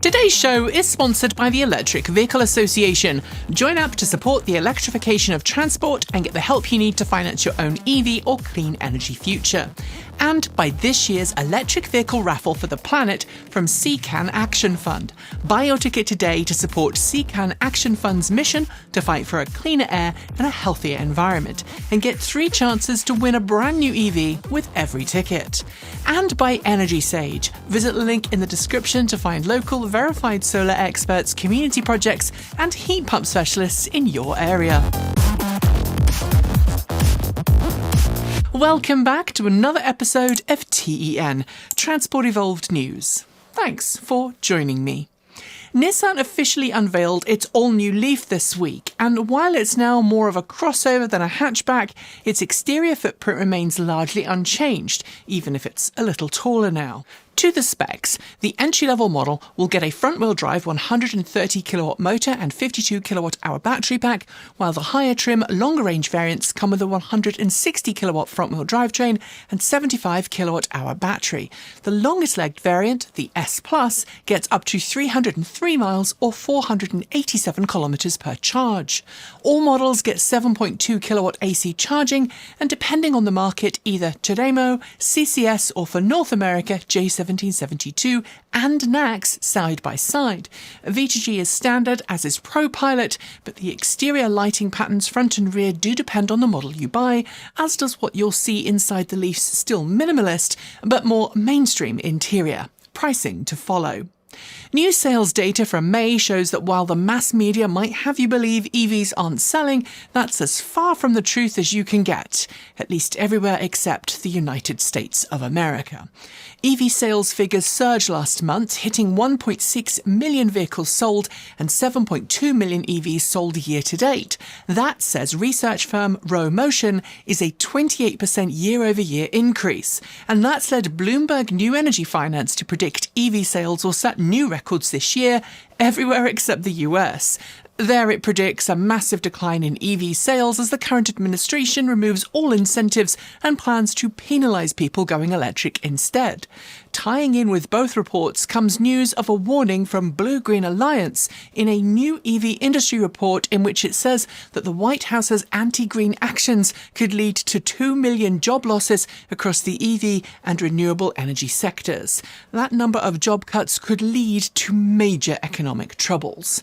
Today's show is sponsored by the Electric Vehicle Association. Join up to support the electrification of transport and get the help you need to finance your own EV or clean energy future. And by this year's Electric Vehicle Raffle for the Planet from CCAN Action Fund. Buy your ticket today to support CCAN Action Fund's mission to fight for a cleaner air and a healthier environment, and get 3 chances to win a brand new EV with every ticket. And by Energy Sage. Visit the link in the description to find local verified solar experts, community projects, and heat pump specialists in your area. Welcome back to another episode of TEN, Transport Evolved News. Thanks for joining me. Nissan officially unveiled its all-new LEAF this week, and while it's now more of a crossover than a hatchback, its exterior footprint remains largely unchanged, even if it's a little taller now. To the specs, the entry-level model will get a front-wheel drive 130kW motor and 52kWh battery pack, while the higher trim, longer-range variants come with a 160kW front-wheel drivetrain and 75kWh battery. The longest-legged variant, the S Plus, gets up to 303 miles or 487 kilometers per charge. All models get 7.2kW AC charging, and depending on the market, either Toremo, CCS, or for North America, J1772 and NACS side by side. V2G is standard, as is ProPilot, but the exterior lighting patterns front and rear do depend on the model you buy, as does what you'll see inside the Leaf's still minimalist, but more mainstream interior. Pricing to follow. New sales data from May shows that while the mass media might have you believe EVs aren't selling, that's as far from the truth as you can get, at least everywhere except the United States of America. EV sales figures surged last month, hitting 1.6 million vehicles sold and 7.2 million EVs sold year to date. That, says research firm Row Motion, is a 28% year-over-year increase. And that's led Bloomberg New Energy Finance to predict EV sales will set new records this year, everywhere except the US. There it predicts a massive decline in EV sales as the current administration removes all incentives and plans to penalise people going electric instead. Tying in with both reports comes news of a warning from Blue Green Alliance in a new EV industry report in which it says that the White House's anti-green actions could lead to 2 million job losses across the EV and renewable energy sectors. That number of job cuts could lead to major economic troubles.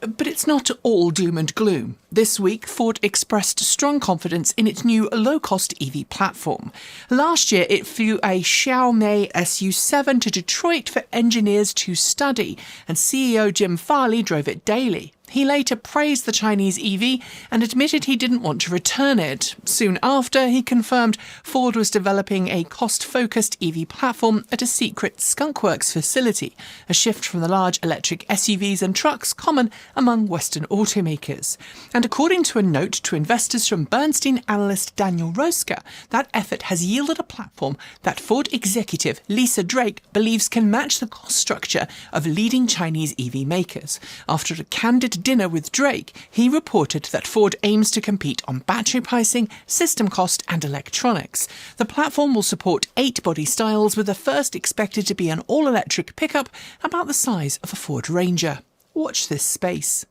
But it's not all doom and gloom. This week, Ford expressed strong confidence in its new low-cost EV platform. Last year, it flew a Xiaomi SU7 to Detroit for engineers to study, and CEO Jim Farley drove it daily. He later praised the Chinese EV and admitted he didn't want to return it. Soon after, he confirmed Ford was developing a cost-focused EV platform at a secret skunkworks facility, a shift from the large electric SUVs and trucks common among Western automakers. And according to a note to investors from Bernstein analyst Daniel Roeska, that effort has yielded a platform that Ford executive Lisa Drake believes can match the cost structure of leading Chinese EV makers. After a candid dinner with Drake, he reported that Ford aims to compete on battery pricing, system cost and electronics. The platform will support 8 body styles, with the first expected to be an all-electric pickup about the size of a Ford Ranger. Watch this space.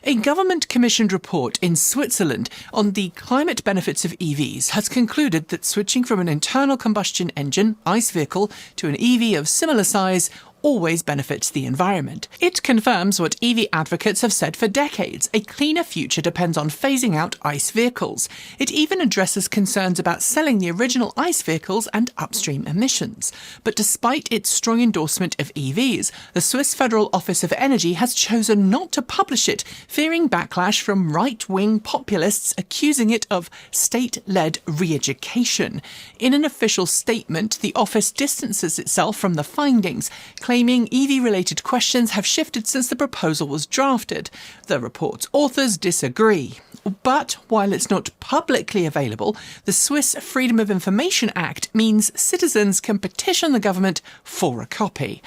A government-commissioned report in Switzerland on the climate benefits of EVs has concluded that switching from an internal combustion engine ICE vehicle to an EV of similar size always benefits the environment. It confirms what EV advocates have said for decades: a cleaner future depends on phasing out ICE vehicles. It even addresses concerns about selling the original ICE vehicles and upstream emissions. But despite its strong endorsement of EVs, the Swiss Federal Office of Energy has chosen not to publish it, fearing backlash from right-wing populists accusing it of state-led re-education. In an official statement, the office distances itself from the findings, claiming EV-related questions have shifted since the proposal was drafted. The report's authors disagree. But while it's not publicly available, the Swiss Freedom of Information Act means citizens can petition the government for a copy.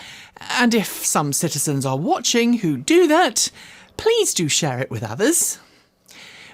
And if some citizens are watching who do that, please do share it with others.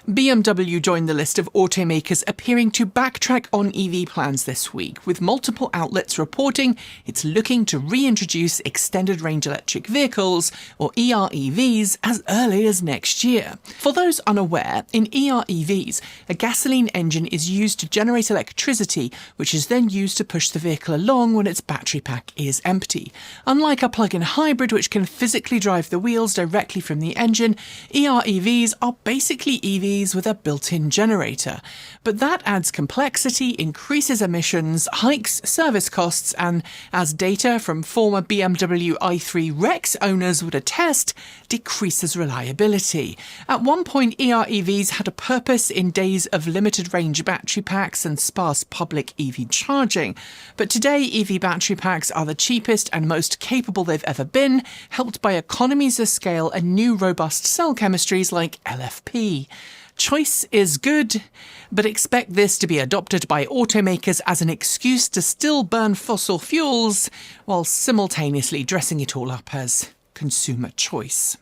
BMW joined the list of automakers appearing to backtrack on EV plans this week, with multiple outlets reporting it's looking to reintroduce extended range electric vehicles, or EREVs, as early as next year. For those unaware, in EREVs, a gasoline engine is used to generate electricity, which is then used to push the vehicle along when its battery pack is empty. Unlike a plug-in hybrid, which can physically drive the wheels directly from the engine, EREVs are basically EVs with a built-in generator. But that adds complexity, increases emissions, hikes service costs, and, as data from former BMW i3 Rex owners would attest, decreases reliability. At one point, EREVs had a purpose in days of limited range battery packs and sparse public EV charging. But today, EV battery packs are the cheapest and most capable they've ever been, helped by economies of scale and new robust cell chemistries like LFP. Choice is good, but expect this to be adopted by automakers as an excuse to still burn fossil fuels, while simultaneously dressing it all up as consumer choice.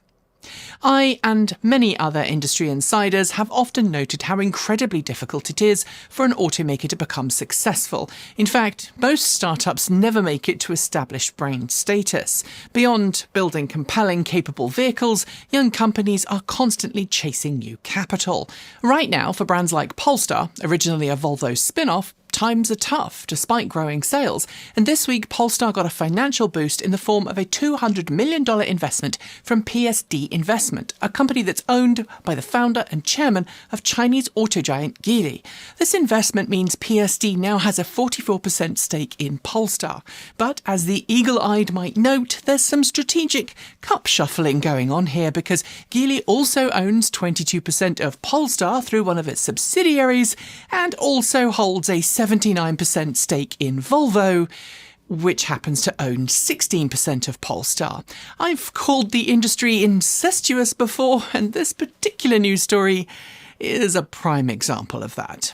I and many other industry insiders have often noted how incredibly difficult it is for an automaker to become successful. In fact, most startups never make it to established brand status. Beyond building compelling, capable vehicles, young companies are constantly chasing new capital. Right now, for brands like Polestar, originally a Volvo spin-off, times are tough, despite growing sales, and this week Polestar got a financial boost in the form of a $200 million investment from PSD Investment, a company that's owned by the founder and chairman of Chinese auto giant Geely. This investment means PSD now has a 44% stake in Polestar. But as the eagle-eyed might note, there's some strategic cup shuffling going on here, because Geely also owns 22% of Polestar through one of its subsidiaries, and also holds a 79% stake in Volvo, which happens to own 16% of Polestar. I've called the industry incestuous before, and this particular news story is a prime example of that.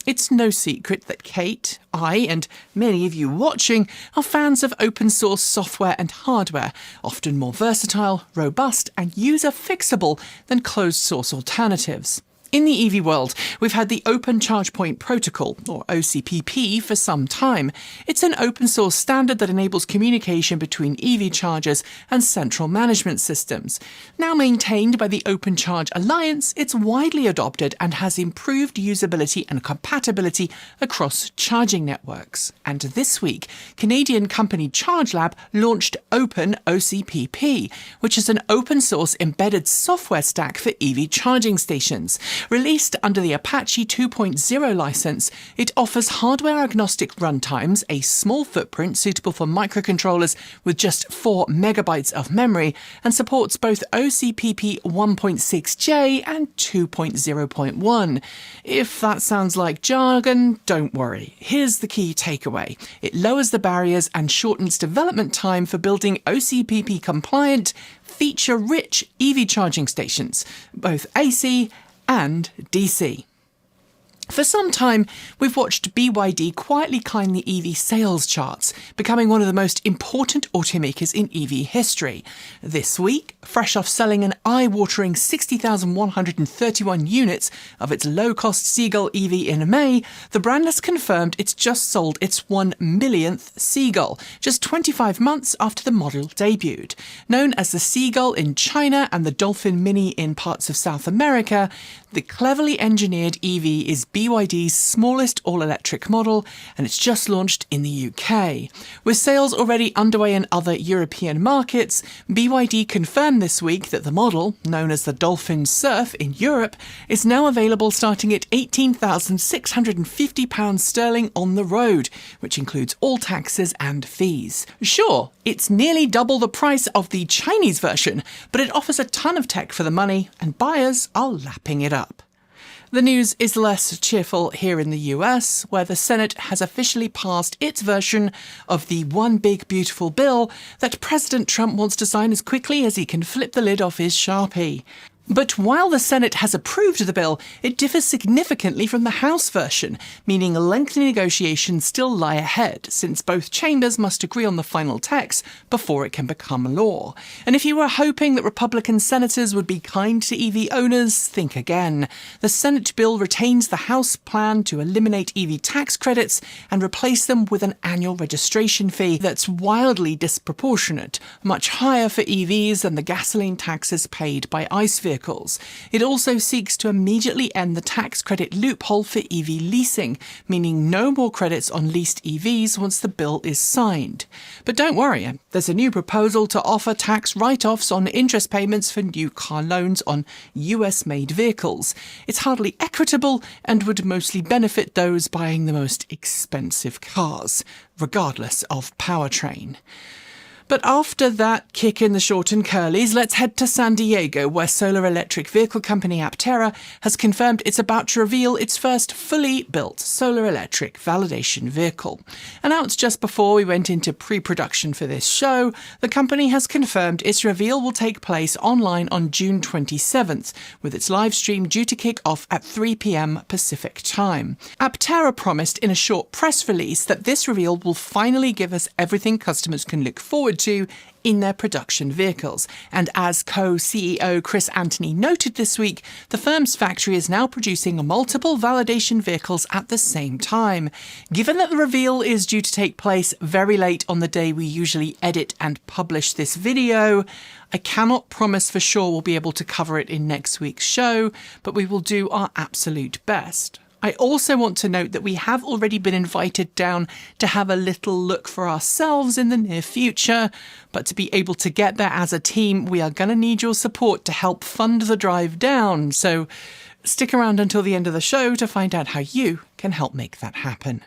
It's no secret that Kate, I, and many of you watching are fans of open source software and hardware, often more versatile, robust, and user-fixable than closed source alternatives. In the EV world, we've had the Open Charge Point Protocol, or OCPP, for some time. It's an open source standard that enables communication between EV chargers and central management systems. Now maintained by the Open Charge Alliance, it's widely adopted and has improved usability and compatibility across charging networks. And this week, Canadian company ChargeLab launched Open OCPP, which is an open source embedded software stack for EV charging stations. Released under the Apache 2.0 license, it offers hardware-agnostic runtimes, a small footprint suitable for microcontrollers with just 4 megabytes of memory, and supports both OCPP 1.6J and 2.0.1. If that sounds like jargon, don't worry. Here's the key takeaway. It lowers the barriers and shortens development time for building OCPP-compliant, feature-rich EV charging stations, both AC and DC. For some time, we've watched BYD quietly climb the EV sales charts, becoming one of the most important automakers in EV history. This week, fresh off selling an eye-watering 60,131 units of its low-cost Seagull EV in May, the brand has confirmed it's just sold its 1 millionth Seagull, just 25 months after the model debuted. Known as the Seagull in China and the Dolphin Mini in parts of South America, the cleverly engineered EV is BYD's smallest all-electric model, and it's just launched in the UK. With sales already underway in other European markets, BYD confirmed this week that the model, known as the Dolphin Surf in Europe, is now available starting at £18,650 sterling on the road, which includes all taxes and fees. Sure, it's nearly double the price of the Chinese version, but it offers a ton of tech for the money, and buyers are lapping it up. The news is less cheerful here in the US, where the Senate has officially passed its version of the One Big Beautiful Bill that President Trump wants to sign as quickly as he can flip the lid off his Sharpie. But while the Senate has approved the bill, it differs significantly from the House version, meaning lengthy negotiations still lie ahead, since both chambers must agree on the final text before it can become law. And if you were hoping that Republican senators would be kind to EV owners, think again. The Senate bill retains the House plan to eliminate EV tax credits and replace them with an annual registration fee that's wildly disproportionate, much higher for EVs than the gasoline taxes paid by ICE vehicles. It also seeks to immediately end the tax credit loophole for EV leasing, meaning no more credits on leased EVs once the bill is signed. But don't worry, there's a new proposal to offer tax write-offs on interest payments for new car loans on US-made vehicles. It's hardly equitable and would mostly benefit those buying the most expensive cars, regardless of powertrain. But after that kick in the short and curlies, let's head to San Diego, where solar electric vehicle company Aptera has confirmed it's about to reveal its first fully built solar electric validation vehicle. Announced just before we went into pre-production for this show, the company has confirmed its reveal will take place online on June 27th, with its live stream due to kick off at 3 p.m. Pacific time. Aptera promised in a short press release that this reveal will finally give us everything customers can look forward to in their production vehicles. And as co-CEO Chris Anthony noted this week, the firm's factory is now producing multiple validation vehicles at the same time. Given that the reveal is due to take place very late on the day we usually edit and publish this video, I cannot promise for sure we'll be able to cover it in next week's show, but we will do our absolute best. I also want to note that we have already been invited down to have a little look for ourselves in the near future, but to be able to get there as a team, we are going to need your support to help fund the drive down, so stick around until the end of the show to find out how you can help make that happen.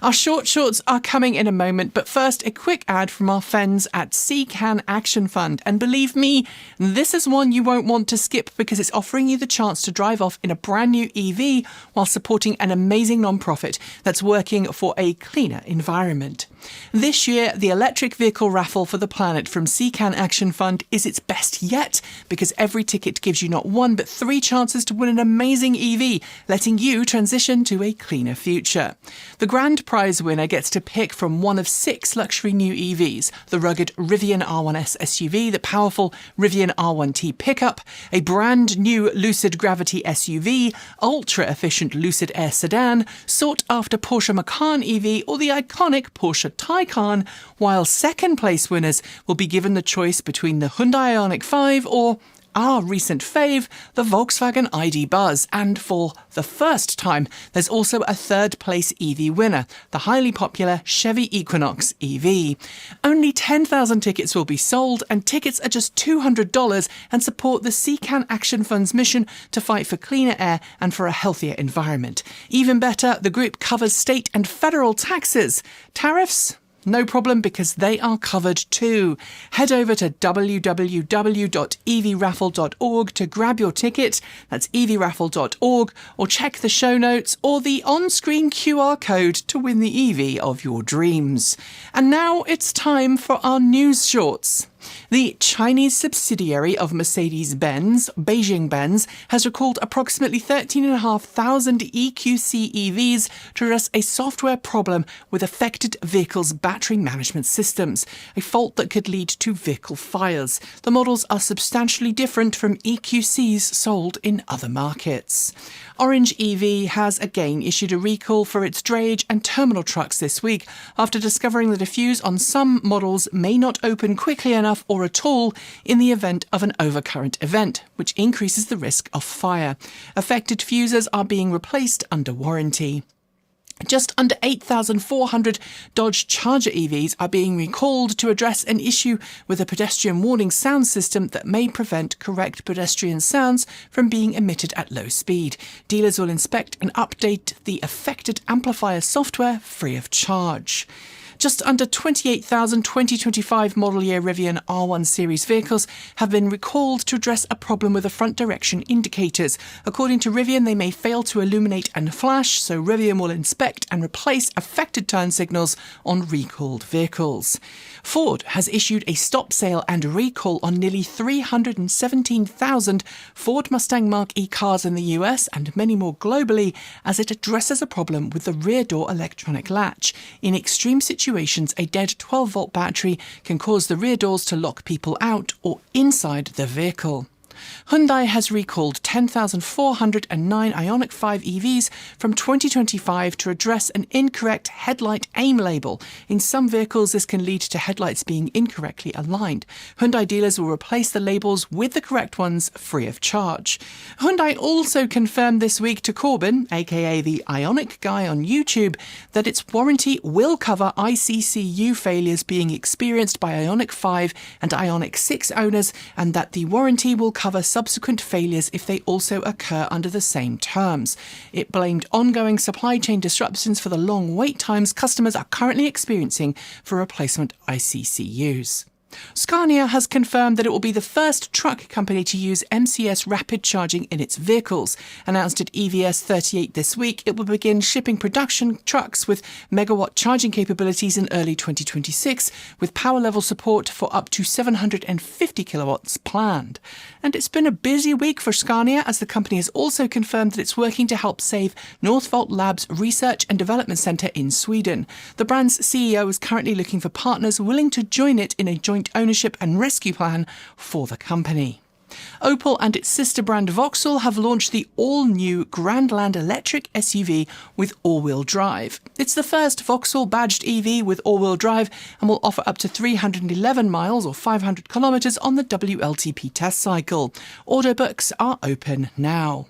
Our short shorts are coming in a moment, but first a quick ad from our friends at CCAN Action Fund. And believe me, this is one you won't want to skip because it's offering you the chance to drive off in a brand new EV while supporting an amazing non-profit that's working for a cleaner environment. This year, the electric vehicle raffle for the planet from CCAN Action Fund is its best yet because every ticket gives you not one but 3 chances to win an amazing EV, letting you transition to a cleaner future. The grand prize winner gets to pick from one of 6 luxury new EVs: the rugged Rivian R1S SUV, the powerful Rivian R1T pickup, a brand new Lucid Gravity SUV, ultra-efficient Lucid Air sedan, sought-after Porsche Macan EV, or the iconic Porsche Taycan, while second-place winners will be given the choice between the Hyundai Ioniq 5 or our recent fave, the Volkswagen ID Buzz, and for the first time, there's also a third-place EV winner, the highly popular Chevy Equinox EV. Only 10,000 tickets will be sold, and tickets are just $200 and support the CCAN Action Fund's mission to fight for cleaner air and for a healthier environment. Even better, the group covers state and federal taxes. Tariffs? No problem, because they are covered too. Head over to www.evraffle.org to grab your ticket. That's evraffle.org, or check the show notes or the on-screen QR code to win the EV of your dreams. And now it's time for our news shorts. The Chinese subsidiary of Mercedes-Benz, Beijing Benz, has recalled approximately 13,500 EQC EVs to address a software problem with affected vehicles' battery management systems, a fault that could lead to vehicle fires. The models are substantially different from EQCs sold in other markets. Orange EV has again issued a recall for its drayage and terminal trucks this week after discovering that a fuse on some models may not open quickly enough or at all in the event of an overcurrent event, which increases the risk of fire. Affected fuses are being replaced under warranty. Just under 8,400 Dodge Charger EVs are being recalled to address an issue with a pedestrian warning sound system that may prevent correct pedestrian sounds from being emitted at low speed. Dealers will inspect and update the affected amplifier software free of charge. Just under 28,000 2025 model year Rivian R1 series vehicles have been recalled to address a problem with the front direction indicators. According to Rivian, they may fail to illuminate and flash, so Rivian will inspect and replace affected turn signals on recalled vehicles. Ford has issued a stop sale and recall on nearly 317,000 Ford Mustang Mach E cars in the US and many more globally as it addresses a problem with the rear door electronic latch. In extreme situations, a dead 12-volt battery can cause the rear doors to lock people out or inside the vehicle. Hyundai has recalled 10,409 Ioniq 5 EVs from 2025 to address an incorrect headlight aim label. In some vehicles, this can lead to headlights being incorrectly aligned. Hyundai dealers will replace the labels with the correct ones free of charge. Hyundai also confirmed this week to Corbin, aka the Ioniq guy on YouTube, that its warranty will cover ICCU failures being experienced by Ioniq 5 and Ioniq 6 owners, and that the warranty will cover subsequent failures if they also occur under the same terms. It blamed ongoing supply chain disruptions for the long wait times customers are currently experiencing for replacement ICCUs. Scania has confirmed that it will be the first truck company to use MCS rapid charging in its vehicles. Announced at EVS 38 this week, it will begin shipping production trucks with megawatt charging capabilities in early 2026, with power level support for up to 750 kilowatts planned. And it's been a busy week for Scania, as the company has also confirmed that it's working to help save Northvolt Labs Research and Development Centre in Sweden. The brand's CEO is currently looking for partners willing to join it in a joint ownership and rescue plan for the company. Opel and its sister brand Vauxhall have launched the all-new Grandland electric SUV with all-wheel drive. It's the first Vauxhall-badged EV with all-wheel drive and will offer up to 311 miles or 500 kilometres on the WLTP test cycle. Order books are open now.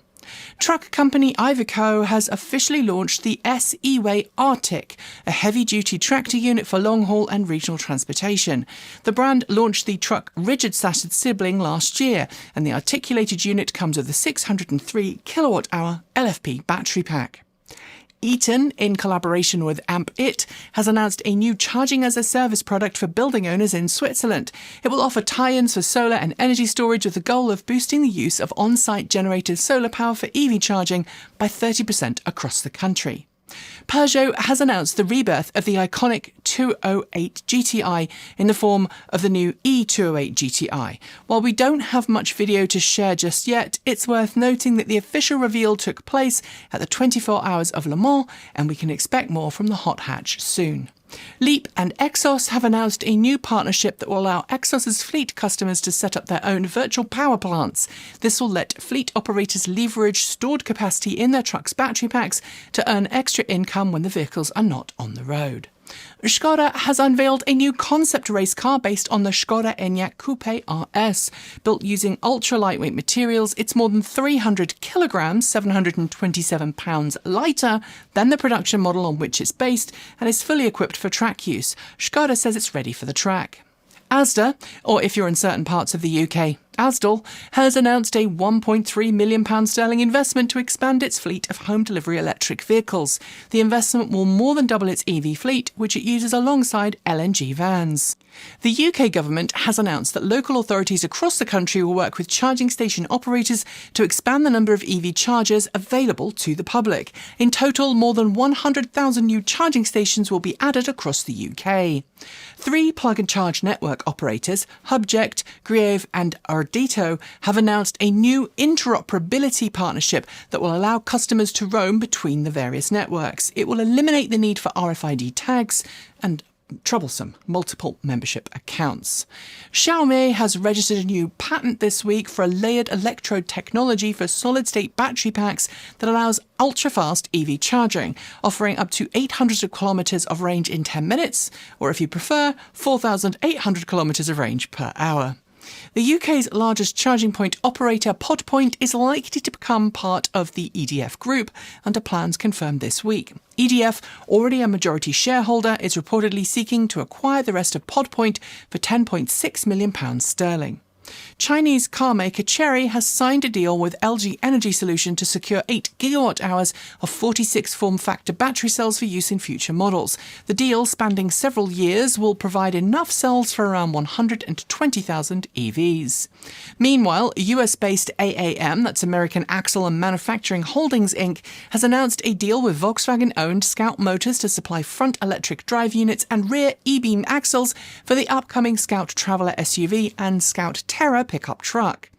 Truck company Iveco has officially launched the S-eWay Arctic, a heavy-duty tractor unit for long-haul and regional transportation. The brand launched the truck rigid-saddled sibling last year, and the articulated unit comes with a 603 kilowatt-hour LFP battery pack. Eaton, in collaboration with AmpIt, has announced a new charging-as-a-service product for building owners in Switzerland. It will offer tie-ins for solar and energy storage with the goal of boosting the use of on-site generated solar power for EV charging by 30% across the country. Peugeot has announced the rebirth of the iconic 208 GTI in the form of the new E208 GTI. While we don't have much video to share just yet, it's worth noting that the official reveal took place at the 24 Hours of Le Mans, and we can expect more from the hot hatch soon. Leap and Exos have announced a new partnership that will allow Exos's fleet customers to set up their own virtual power plants. This will let fleet operators leverage stored capacity in their trucks' battery packs to earn extra income when the vehicles are not on the road. Škoda has unveiled a new concept race car based on the Škoda Enyaq Coupé RS. Built using ultra-lightweight materials, it's more than 300 kilograms, 727 pounds lighter than the production model on which it's based, and is fully equipped for track use. Škoda says it's ready for the track. Asda, or if you're in certain parts of the UK, Asdal, has announced a £1.3 million investment to expand its fleet of home delivery electric vehicles. The investment will more than double its EV fleet, which it uses alongside LNG vans. The UK government has announced that local authorities across the country will work with charging station operators to expand the number of EV chargers available to the public. In total, more than 100,000 new charging stations will be added across the UK. 3 plug-and-charge network operators, Hubject, Gireve and Irdeto, have announced a new interoperability partnership that will allow customers to roam between the various networks. It will eliminate the need for RFID tags and troublesome multiple membership accounts. Xiaomi has registered a new patent this week for a layered electrode technology for solid-state battery packs that allows ultra-fast EV charging, offering up to 800 kilometres of range in 10 minutes, or if you prefer, 4,800 kilometres of range per hour. The UK's largest charging point operator, PodPoint, is likely to become part of the EDF group under plans confirmed this week. EDF, already a majority shareholder, is reportedly seeking to acquire the rest of PodPoint for £10.6 million sterling. Chinese carmaker Chery has signed a deal with LG Energy Solution to secure 8 gigawatt-hours of 46 form factor battery cells for use in future models. The deal, spanning several years, will provide enough cells for around 120,000 EVs. Meanwhile, US-based AAM, that's American Axle and Manufacturing Holdings Inc., has announced a deal with Volkswagen-owned Scout Motors to supply front electric drive units and rear e-beam axles for the upcoming Scout Traveller SUV and Scout Terra pickup truck.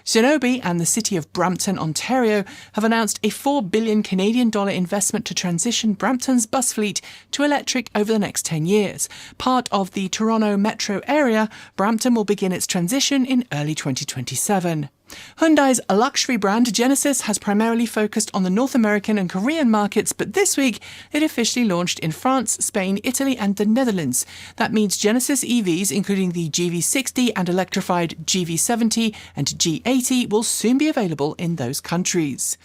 Zenobē and the city of Brampton, Ontario, have announced a $4 billion Canadian investment to transition Brampton's bus fleet to electric over the next 10 years. Part of the Toronto metro area, Brampton will begin its transition in early 2027. Hyundai's luxury brand Genesis has primarily focused on the North American and Korean markets, but this week it officially launched in France, Spain, Italy and the Netherlands. That means Genesis EVs, including the GV60 and electrified GV70 and G80, will soon be available in those countries.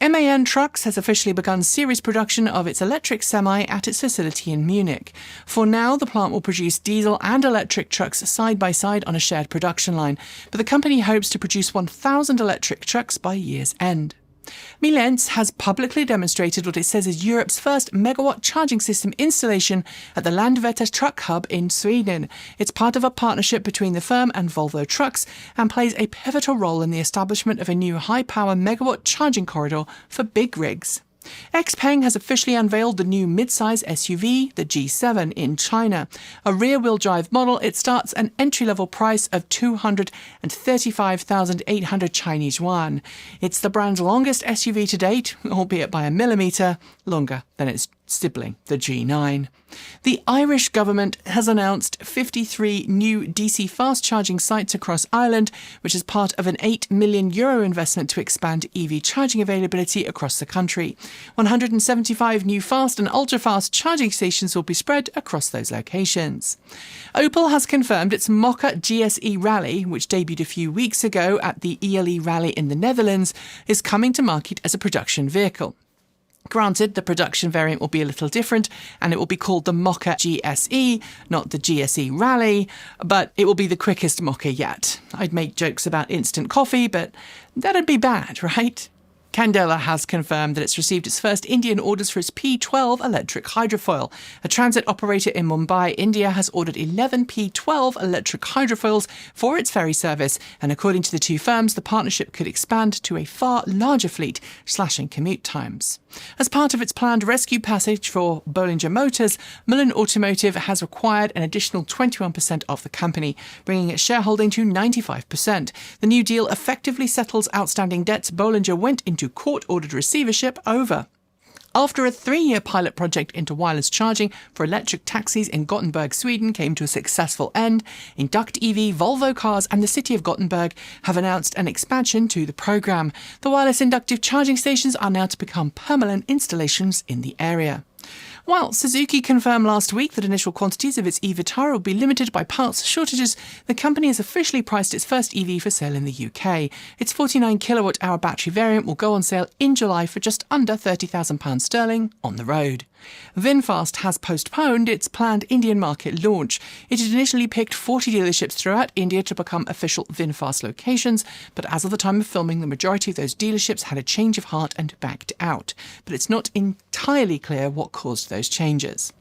MAN Trucks has officially begun series production of its electric semi at its facility in Munich. For now, the plant will produce diesel and electric trucks side by side on a shared production line, but the company hopes to produce 1,000 electric trucks by year's end. Milens has publicly demonstrated what it says is Europe's first megawatt charging system installation at the Landvetter truck hub in Sweden. It's part of a partnership between the firm and Volvo Trucks and plays a pivotal role in the establishment of a new high-power megawatt charging corridor for big rigs. Xpeng has officially unveiled the new mid-size SUV, the G7, in China. A rear-wheel drive model, it starts an entry-level price of 235,800 Chinese yuan. It's the brand's longest SUV to date, albeit by a millimetre longer than its sibling, the G9. The Irish government has announced 53 new DC fast charging sites across Ireland, which is part of an €8 million investment to expand EV charging availability across the country. 175 new fast and ultra-fast charging stations will be spread across those locations. Opel has confirmed its Mokka GSE Rally, which debuted a few weeks ago at the ELE Rally in the Netherlands, is coming to market as a production vehicle. Granted, the production variant will be a little different and it will be called the Mokka GSE, not the GSE Rally, but it will be the quickest Mokka yet. I'd make jokes about instant coffee, but that'd be bad, right? Candela has confirmed that it's received its first Indian orders for its P12 electric hydrofoil. A transit operator in Mumbai, India, has ordered 11 P12 electric hydrofoils for its ferry service, and according to the two firms, the partnership could expand to a far larger fleet, slashing commute times. As part of its planned rescue passage for Bollinger Motors, Mullen Automotive has acquired an additional 21% of the company, bringing its shareholding to 95%. The new deal effectively settles outstanding debts Bollinger went into court-ordered receivership over. After a 3-year pilot project into wireless charging for electric taxis in Gothenburg, Sweden came to a successful end, Induct EV, Volvo Cars and the city of Gothenburg have announced an expansion to the programme. The wireless inductive charging stations are now to become permanent installations in the area. While Suzuki confirmed last week that initial quantities of its e-Vitara will be limited by parts shortages, the company has officially priced its first EV for sale in the UK. Its 49 kilowatt-hour battery variant will go on sale in July for just under £30,000 sterling on the road. VinFast has postponed its planned Indian market launch. It had initially picked 40 dealerships throughout India to become official VinFast locations, but as of the time of filming, the majority of those dealerships had a change of heart and backed out. But it's not entirely clear what caused those changes.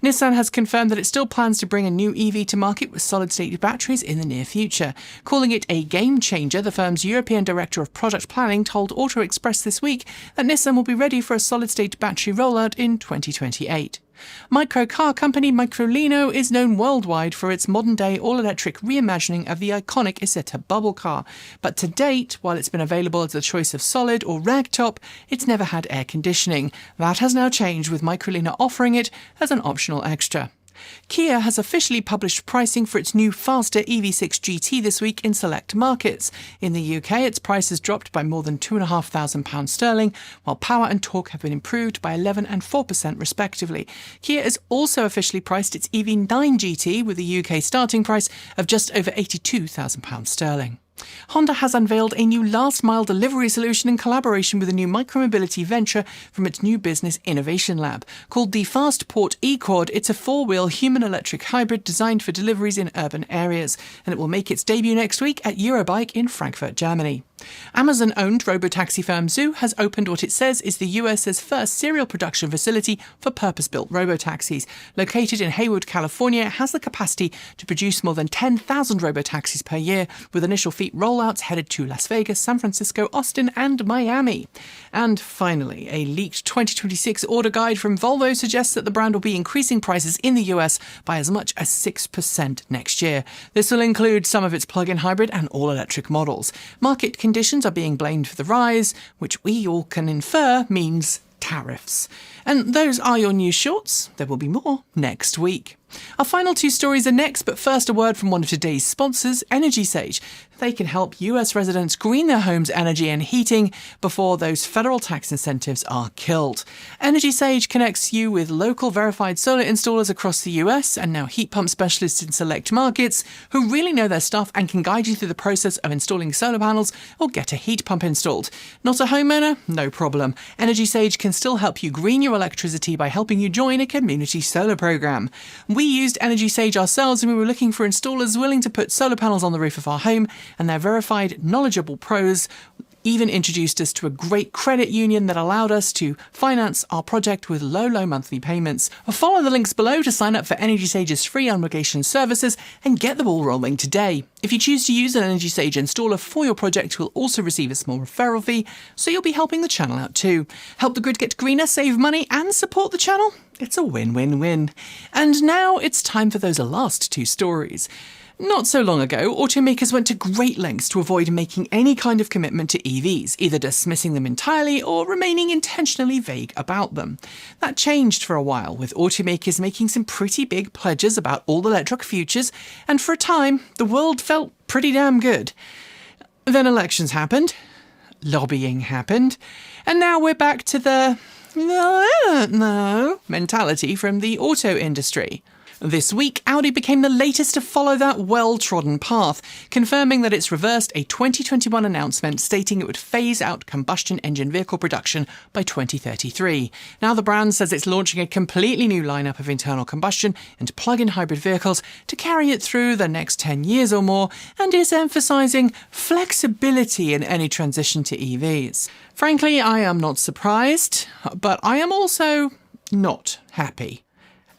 Nissan has confirmed that it still plans to bring a new EV to market with solid-state batteries in the near future. Calling it a game-changer, the firm's European Director of Product Planning told Auto Express this week that Nissan will be ready for a solid-state battery rollout in 2028. Micro-car company Microlino is known worldwide for its modern-day all-electric reimagining of the iconic Isetta bubble car. But to date, while it's been available as a choice of solid or ragtop, it's never had air conditioning. That has now changed, with Microlino offering it as an optional extra. Kia has officially published pricing for its new faster EV6 GT this week in select markets. In the UK, its price has dropped by more than £2,500 sterling, while power and torque have been improved by 11% and 4% respectively. Kia has also officially priced its EV9 GT with a UK starting price of just over £82,000 sterling. Honda has unveiled a new last-mile delivery solution in collaboration with a new micromobility venture from its new business innovation lab. Called the Fastport eQuad, it's a four-wheel human-electric hybrid designed for deliveries in urban areas, and it will make its debut next week at Eurobike in Frankfurt, Germany. Amazon-owned robotaxi firm Zoo has opened what it says is the US's first serial production facility for purpose-built robotaxis. Located in Hayward, California, it has the capacity to produce more than 10,000 robotaxis per year, with initial fleet rollouts headed to Las Vegas, San Francisco, Austin and Miami. And finally, a leaked 2026 order guide from Volvo suggests that the brand will be increasing prices in the US by as much as 6% next year. This will include some of its plug-in hybrid and all-electric models. Market conditions are being blamed for the rise, which we all can infer means tariffs. And those are your news shorts. There will be more next week. Our final two stories are next, but first a word from one of today's sponsors, Energy Sage. They can help US residents green their homes' energy and heating before those federal tax incentives are killed. Energy Sage connects you with local verified solar installers across the US and now heat pump specialists in select markets who really know their stuff and can guide you through the process of installing solar panels or get a heat pump installed. Not a homeowner? No problem. Energy Sage can still help you green your electricity by helping you join a community solar program. We used Energy Sage ourselves and we were looking for installers willing to put solar panels on the roof of our home, and their verified, knowledgeable pros even introduced us to a great credit union that allowed us to finance our project with low monthly payments. Follow the links below to sign up for Energy Sage's free on-location services and get the ball rolling today. If you choose to use an Energy Sage installer for your project, you'll also receive a small referral fee, so you'll be helping the channel out too. Help the grid get greener, save money and support the channel? It's a win-win-win. And now it's time for those last two stories. Not so long ago, automakers went to great lengths to avoid making any kind of commitment to EVs, either dismissing them entirely or remaining intentionally vague about them. That changed for a while, with automakers making some pretty big pledges about all-electric futures, and for a time, the world felt pretty damn good. Then elections happened, lobbying happened, and now we're back to the "no, I don't know" mentality from the auto industry. This week, Audi became the latest to follow that well-trodden path, confirming that it's reversed a 2021 announcement stating it would phase out combustion engine vehicle production by 2033. Now the brand says it's launching a completely new lineup of internal combustion and plug-in hybrid vehicles to carry it through the next 10 years or more, and is emphasising flexibility in any transition to EVs. Frankly, I am not surprised, but I am also not happy.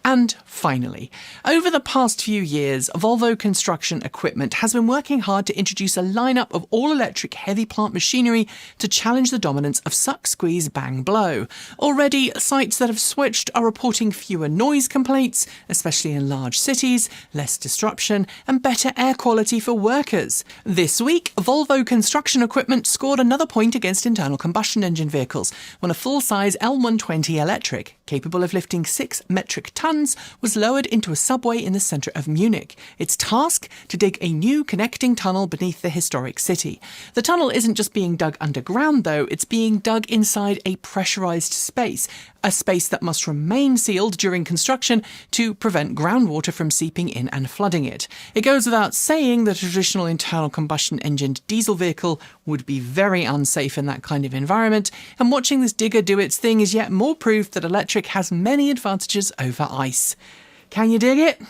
And finally, over the past few years, Volvo Construction Equipment has been working hard to introduce a lineup of all-electric heavy plant machinery to challenge the dominance of suck, squeeze, bang, blow. Already, sites that have switched are reporting fewer noise complaints, especially in large cities, less disruption, and better air quality for workers. This week, Volvo Construction Equipment scored another point against internal combustion engine vehicles when a full-size L120 electric, capable of lifting 6 metric tons, was lowered into a subway in the centre of Munich. Its task? To dig a new connecting tunnel beneath the historic city. The tunnel isn't just being dug underground though, it's being dug inside a pressurised space. A space that must remain sealed during construction to prevent groundwater from seeping in and flooding it. It goes without saying that a traditional internal combustion engined diesel vehicle would be very unsafe in that kind of environment, and watching this digger do its thing is yet more proof that electric has many advantages over ice. Can you dig it?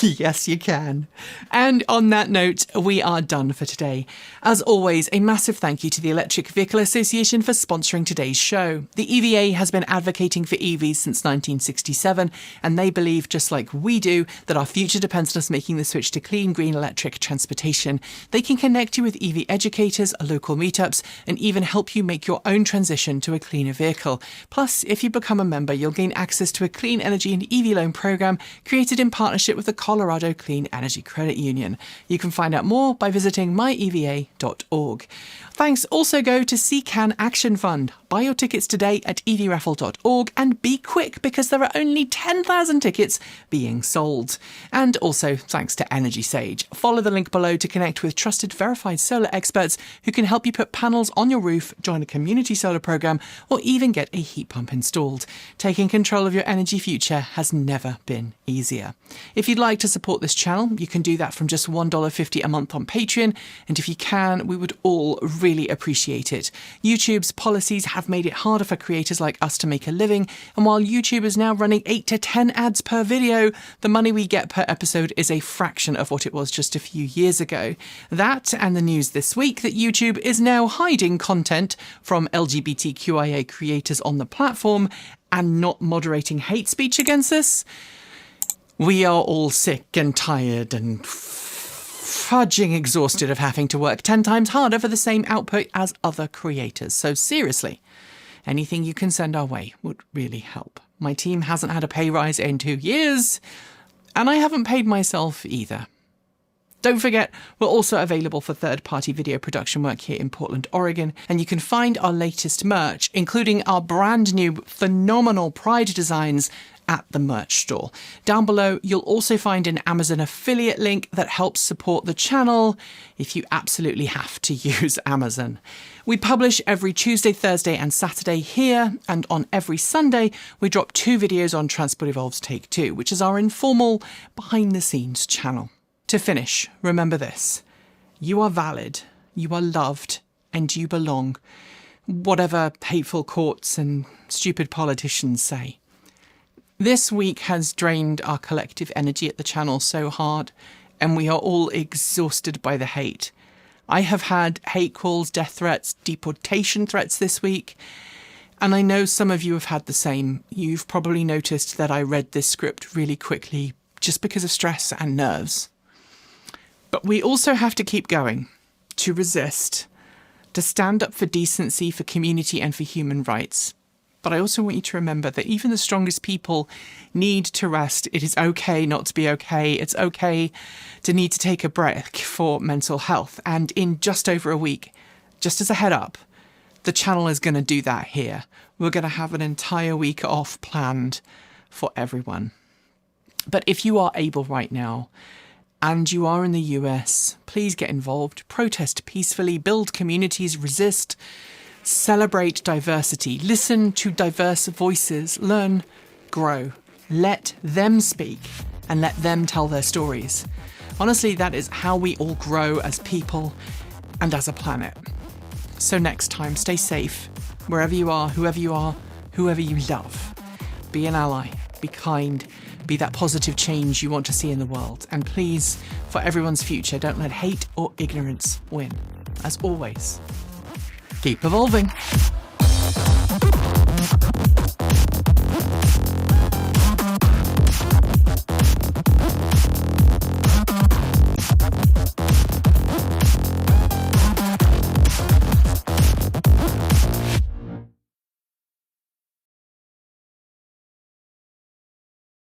Yes, you can. And on that note, we are done for today. As always, a massive thank you to the Electric Vehicle Association for sponsoring today's show. The EVA has been advocating for EVs since 1967, and they believe, just like we do, that our future depends on us making the switch to clean, green electric transportation. They can connect you with EV educators, local meetups, and even help you make your own transition to a cleaner vehicle. Plus, if you become a member, you'll gain access to a clean energy and EV loan program created in partnership with the Colorado Clean Energy Credit Union. You can find out more by visiting myeva.org. Thanks also go to CCAN Action Fund. Buy your tickets today at evraffle.org and be quick because there are only 10,000 tickets being sold. And also thanks to Energy Sage. Follow the link below to connect with trusted verified solar experts who can help you put panels on your roof, join a community solar program, or even get a heat pump installed. Taking control of your energy future has never been easier. If you'd like like to support this channel, you can do that from just $1.50 a month on Patreon, and if you can, we would all really appreciate it. YouTube's policies have made it harder for creators like us to make a living, and while YouTube is now running 8 to 10 ads per video, the money we get per episode is a fraction of what it was just a few years ago. That and the news this week that YouTube is now hiding content from LGBTQIA creators on the platform and not moderating hate speech against us. We are all sick and tired and fudging exhausted of having to work 10 times harder for the same output as other creators. So seriously, anything you can send our way would really help. My team hasn't had a pay rise in 2 years, and I haven't paid myself either. Don't forget, we're also available for third-party video production work here in Portland, Oregon, and you can find our latest merch, including our brand new phenomenal Pride designs, at the merch store. Down below, you'll also find an Amazon affiliate link that helps support the channel if you absolutely have to use Amazon. We publish every Tuesday, Thursday and Saturday here, and on every Sunday, we drop 2 videos on Transport Evolved's Take 2, which is our informal, behind-the-scenes channel. To finish, remember this. You are valid, you are loved, and you belong. Whatever hateful courts and stupid politicians say. This week has drained our collective energy at the channel so hard, and we are all exhausted by the hate. I have had hate calls, death threats, deportation threats this week, and I know some of you have had the same. You've probably noticed that I read this script really quickly just because of stress and nerves. But we also have to keep going, to resist, to stand up for decency, for community and for human rights. But I also want you to remember that even the strongest people need to rest. It is okay not to be okay. It's okay to need to take a break for mental health. And in just over a week, just as a head up, the channel is going to do that here. We're going to have an entire week off planned for everyone. But if you are able right now, and you are in the US, please get involved, protest peacefully, build communities, resist, celebrate diversity, listen to diverse voices, learn, grow, let them speak, and let them tell their stories. Honestly, that is how we all grow as people and as a planet. So next time, stay safe, wherever you are, whoever you love. Be an ally, be kind, be that positive change you want to see in the world. And please, for everyone's future, don't let hate or ignorance win. As always, keep evolving.